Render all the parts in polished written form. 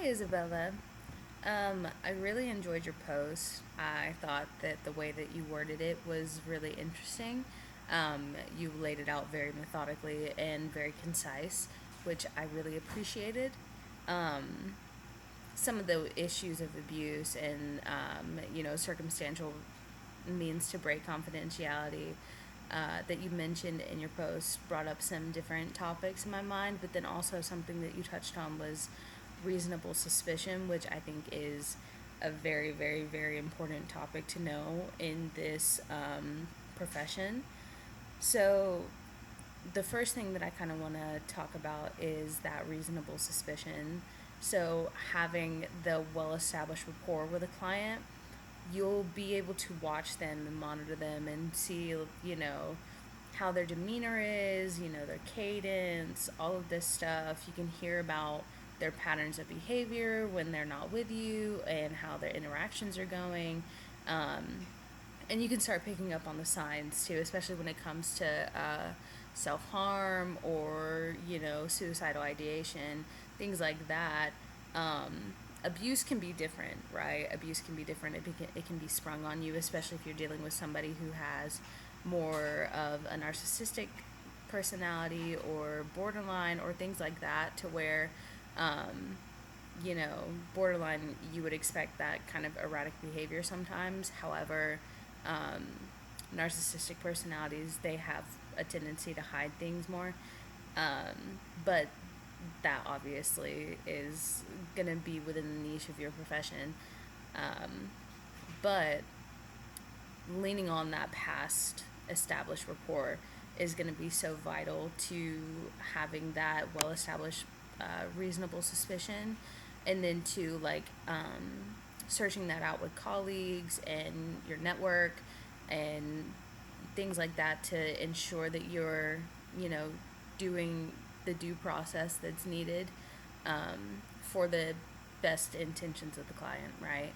Hi, Isabella. I really enjoyed your post. I thought that the way that you worded it was really interesting. You laid it out very methodically and very concise, which I really appreciated. Um, some of the issues of abuse and circumstantial means to break confidentiality that you mentioned in your post brought up some different topics in my mind, but then also something that you touched on was reasonable suspicion, which I think is a very, very, very important topic to know in this profession. So, the first thing that I kind of want to talk about is that reasonable suspicion. So, having the well established rapport with a client, you'll be able to watch them and monitor them and see, how their demeanor is, their cadence, all of this stuff. You can hear about their patterns of behavior when they're not with you and how their interactions are going. Um, and you can start picking up on the signs too, especially when it comes to self harm or suicidal ideation, things like that. Abuse can be different, right? Abuse can be different. It can be sprung on you, especially if you're dealing with somebody who has more of a narcissistic personality or borderline or things like that, to where um, borderline, you would expect that kind of erratic behavior sometimes. However, um, narcissistic personalities, they have a tendency to hide things more. But that obviously is going to be within the niche of your profession. Um, but leaning on that past established rapport is going to be so vital to having that well established reasonable suspicion, and then to searching that out with colleagues and your network and things like that to ensure that you're you know doing the due process that's needed for the best intentions of the client, right?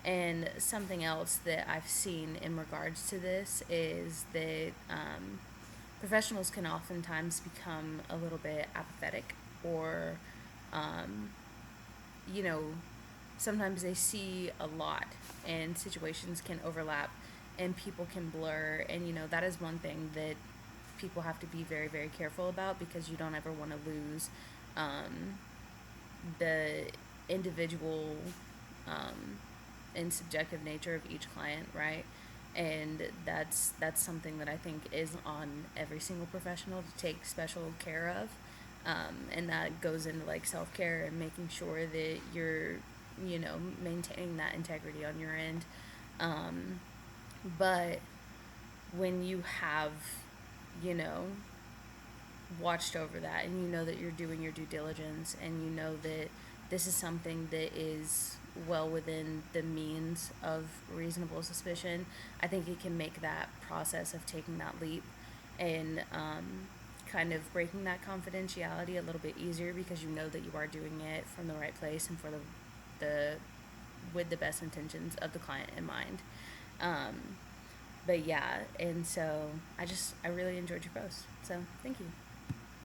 And something else that I've seen in regards to this is that professionals can oftentimes become a little bit apathetic, or, um, you know, sometimes they see a lot and situations can overlap and people can blur. And, that is one thing that people have to be very, very careful about, because you don't ever want to lose um, the individual um, and subjective nature of each client, right? And that's something that I think is on every single professional to take special care of, and that goes into like self care and making sure that you're maintaining that integrity on your end. Um, but when you have you know watched over that, and you know that you're doing your due diligence, and you know that this is something that is well within the means of reasonable suspicion, I think it can make that process of taking that leap and kind of breaking that confidentiality a little bit easier, because you know that you are doing it from the right place and for the with the best intentions of the client in mind. Um, but yeah, and so I really enjoyed your post. So thank you.